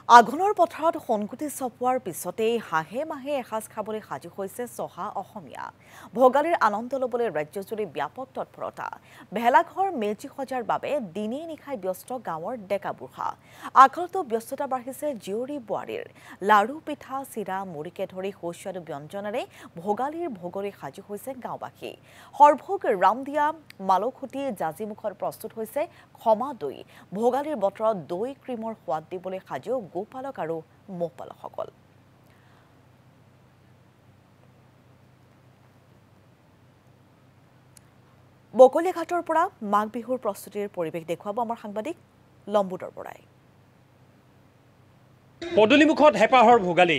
আঘোণৰ পথাৰত সোণকুটি চপোৱাৰ পিছতেই হাঁহে মাহে এসাঁজ খাবলৈ সাজু হৈছে চহা অসমীয়া। ভোগালীৰ আনন্দ ল'বলৈ ৰাজ্যজুৰি ব্যাপক তৎপৰতা। ভেলাঘৰ মেজি সজাৰ বাবে দিনে নিশাই ব্যস্ত গাঁৱৰ ডেকা বুঢ়া। আঘাতো ব্যস্ততা বাঢ়িছে জীয়ৰী বোৱাৰীৰ। লাড়ু পিঠা চিৰা মুড়িকে ধৰি সুস্বাদু ব্যঞ্জনেৰে ভোগালীৰ ভোগৰে সাজু হৈছে গাঁওবাসী। সৰভোগ ৰামদিয়া মালখুটি জাজিমুখত প্ৰস্তুত হৈছে ক্ষমা দৈ। ভোগালীৰ বতৰত দৈ ক্ৰীমৰ সোৱাদ দিবলৈ সাজু গোপালক আৰু মহপালকসকল। বকলীয়াঘাটৰ পৰা মাঘ বিহুৰ প্ৰস্তুতিৰ পৰিৱেশ দেখুৱাব আমাৰ সাংবাদিক লম্বুতৰ পৰাই। পদূলিমুখত হেঁপাহৰ ভোগালী।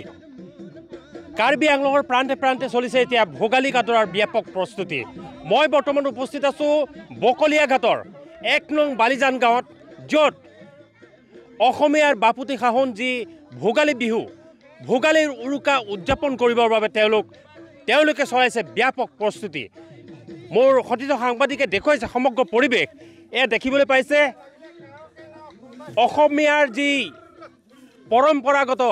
কাৰ্বি আংলঙৰ প্ৰান্তে প্ৰান্তে চলিছে এতিয়া ভোগালী কাটৰাৰ ব্যাপক প্ৰস্তুতি। মই বৰ্তমান উপস্থিত আছোঁ বকলীয়াঘাটৰ ১ নং বালিজান গাঁৱত, য'ত অসমীয়াৰ বাপুতি সাহোন যি ভোগালী বিহু, ভোগালীৰ উৰুকা উদযাপন কৰিবৰ বাবে তেওঁলোকে চলাইছে ব্যাপক প্ৰস্তুতি। মোৰ সতীৰ্থ সাংবাদিকে দেখুৱাইছে সমগ্ৰ পৰিৱেশ। এয়া দেখিবলৈ পাইছে অসমীয়াৰ যি পৰম্পৰাগত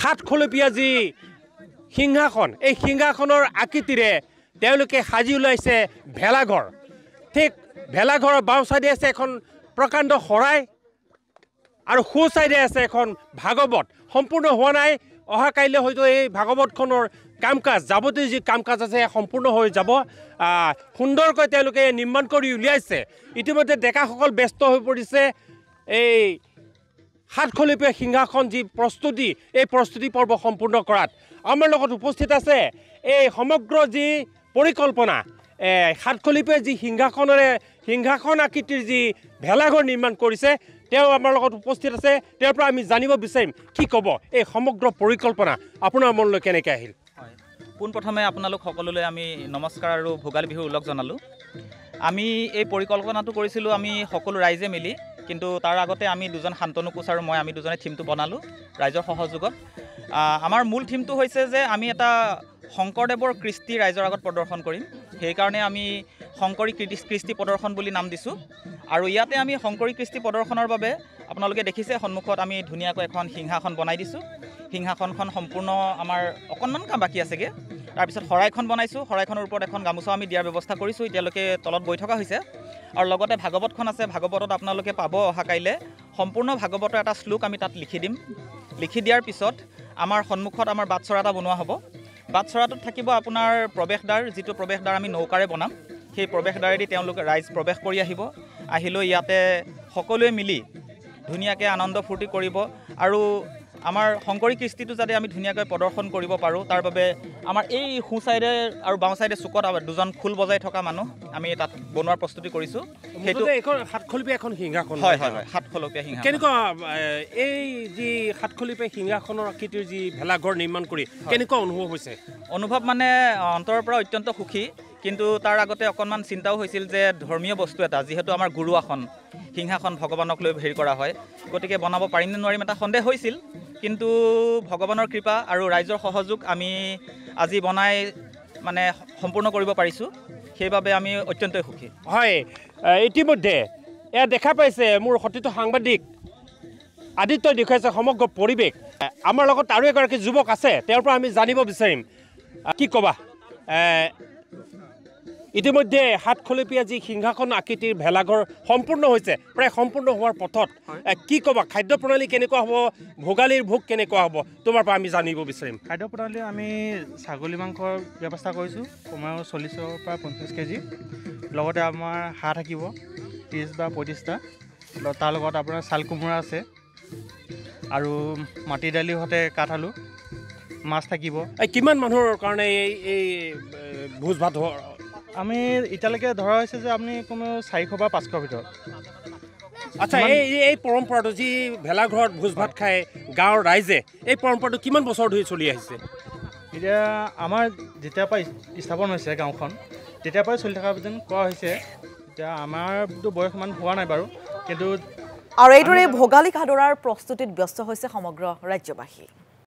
সাতখলপীয়া যি সিংহাসন, এই সিংহাসনৰ আকৃতিৰে তেওঁলোকে সাজি ওলাইছে ভেলাঘৰ। ঠিক ভেলাঘৰৰ বাওঁ চাইডে আছে এখন প্ৰকাণ্ড শৰাই আৰু সো চাইডে আছে এখন ভাগৱত। সম্পূৰ্ণ হোৱা নাই, অহা কাইলৈ হয়তো এই ভাগৱতখনৰ কাম কাজ, যাৱতীয় যি কাম কাজ আছে সম্পূৰ্ণ হৈ যাব। সুন্দৰকৈ তেওঁলোকে নিৰ্মাণ কৰি উলিয়াইছে। ইতিমধ্যে ডেকাসকল ব্যস্ত হৈ পৰিছে এই সাতখলপীয়া সিংহাসন যি প্ৰস্তুতি, এই প্ৰস্তুতি পৰ্ব সম্পূৰ্ণ কৰাত। আমাৰ লগত উপস্থিত আছে এই সমগ্ৰ যি পৰিকল্পনা, সাতখলপীয়া যি সিংহাসন আকৃতিৰ যি ভেলাঘৰ নিৰ্মাণ কৰিছে, তেওঁ আমাৰ লগত উপস্থিত আছে। তেওঁৰ পৰা আমি জানিব বিচাৰিম কি ক'ব এই সমগ্ৰ পৰিকল্পনা আপোনাৰ মনলৈ কেনেকৈ আহিল। হয়, পোনপ্ৰথমে আপোনালোক সকলোলৈ আমি নমস্কাৰ আৰু ভোগালী বিহুৰ ওলগ জনালোঁ। আমি এই পৰিকল্পনাটো কৰিছিলোঁ আমি সকলো ৰাইজে মিলি, কিন্তু তাৰ আগতে আমি দুজন শান্তনু কোচ আৰু আমি দুজনে থিমটো বনালোঁ ৰাইজৰ সহযোগত। আমাৰ মূল থিমটো হৈছে যে আমি এটা শংকৰদেৱৰ কৃষ্টি ৰাইজৰ আগত প্ৰদৰ্শন কৰিম। সেইকাৰণে আমি শংকৰী কৃষ্টি প্ৰদৰ্শন বুলি নাম দিছোঁ। আৰু ইয়াতে আমি শংকৰী কৃষ্টি প্ৰদৰ্শনৰ বাবে আপোনালোকে দেখিছে সন্মুখত আমি ধুনীয়াকৈ এখন সিংহাসন বনাই দিছোঁ। সিংহাসনখন সম্পূৰ্ণ আমাৰ অকণমান কাম বাকী আছেগৈ। তাৰপিছত শৰাইখন বনাইছোঁ, শৰাইখনৰ ওপৰত এখন গামোচা আমি দিয়াৰ ব্যৱস্থা কৰিছোঁ। এতিয়ালৈকে তলত বৈ থকা হৈছে। আৰু লগতে ভাগৱতখন আছে, ভাগৱতত আপোনালোকে পাব অহা কাইলৈ সম্পূৰ্ণ ভাগৱতৰ এটা শ্লোক আমি তাত লিখি দিম। লিখি দিয়াৰ পিছত আমাৰ সন্মুখত আমাৰ বাটচৰা এটা বনোৱা হ'ব। বাটচৰাটোত থাকিব আপোনাৰ প্ৰৱেশদ্বাৰ, যিটো প্ৰৱেশদ্বাৰ আমি নৌকাৰে বনাম। সেই প্ৰৱেশদ্বাৰেদি তেওঁলোকে ৰাইজ প্ৰৱেশ কৰি আহিলৈ ইয়াতে সকলোৱে মিলি ধুনীয়াকৈ আনন্দ ফূৰ্তি কৰিব। আৰু আমাৰ শংকৰী কৃষ্টিটো যাতে আমি ধুনীয়াকৈ প্ৰদৰ্শন কৰিব পাৰোঁ, তাৰ বাবে আমাৰ এই সোঁ চাইডে আৰু বাওঁ চাইডে চুকত দুজন খোল বজাই থকা মানুহ আমি তাত বনোৱাৰ প্ৰস্তুতি কৰিছোঁ। সেইটো এখন সাতখলপীয়া এখন সিংহাসন। হয়, সাতখলপীয়া সিংহাসন। কেনেকুৱা এই যি সাতখলপীয়া সিংহাসনৰ আকৃতিৰ যি ভেলাঘৰ নিৰ্মাণ কৰি কেনেকুৱা অনুভৱ হৈছে? অনুভৱ মানে অন্তৰৰ পৰা অত্যন্ত সুখী। কিন্তু তাৰ আগতে অকণমান চিন্তাও হৈছিল যে ধৰ্মীয় বস্তু এটা, যিহেতু আমাৰ গুৰু আসন, সিংহাসন ভগৱানক লৈ হেৰি কৰা হয়, গতিকে বনাব পাৰিম নে নোৱাৰিম এটা সন্দেহ হৈছিল। কিন্তু ভগৱানৰ কৃপা আৰু ৰাইজৰ সহযোগ আমি আজি বনাই মানে সম্পূৰ্ণ কৰিব পাৰিছোঁ। সেইবাবে আমি অত্যন্তই সুখী। হয়, ইতিমধ্যে এয়া দেখা পাইছে মোৰ সতীৰ্থ সাংবাদিক আদিত্যই দেখুৱাইছে সমগ্ৰ পৰিৱেশ। আমাৰ লগত আৰু এগৰাকী যুৱক আছে, তেওঁৰ পৰা আমি জানিব বিচাৰিম কি ক'বা। ইতিমধ্যে সাতখলপীয়া যি সিংহাসন আকৃতিৰ ভেলাঘৰ সম্পূৰ্ণ হৈছে, প্ৰায় সম্পূৰ্ণ হোৱাৰ পথত। কি ক'বা, খাদ্য প্ৰণালী কেনেকুৱা হ'ব, ভোগালীৰ ভোগ কেনেকুৱা হ'ব, তোমাৰ পৰা আমি জানিব বিচাৰিম। খাদ্য প্ৰণালী আমি ছাগলী মাংসৰ ব্যৱস্থা কৰিছোঁ, কমেও 40ৰ পৰা 50 কেজি। লগতে আমাৰ হাঁহ থাকিব 30 বা 35টা। তাৰ লগত আপোনাৰ চাল কোমোৰা আছে আৰু মাটি দালিৰ সৈতে কাঠ আলু, মাছ থাকিব। কিমান মানুহৰ কাৰণে এই ভোজ ভাত আমি এতিয়ালৈকে ধৰা হৈছে যে আপুনি কমেও 400 বা 500 ভিতৰত। আচ্ছা, এই পৰম্পৰাটো যি ভেলাঘৰত ভোজ ভাত খায় গাঁৱৰ ৰাইজে, এই পৰম্পৰাটো কিমান বছৰ ধৰি চলি আহিছে? এতিয়া আমাৰ যেতিয়াৰ পৰা স্থাপন হৈছে গাঁওখন, তেতিয়াৰ পৰাই চলি থকা যেন কোৱা হৈছে। এতিয়া আমাৰতো বয়স ইমান হোৱা নাই বাৰু, কিন্তু আৰু এইদৰে ভোগালী কাটৰাৰ প্ৰস্তুতিত ব্যস্ত হৈছে সমগ্ৰ ৰাজ্যবাসী।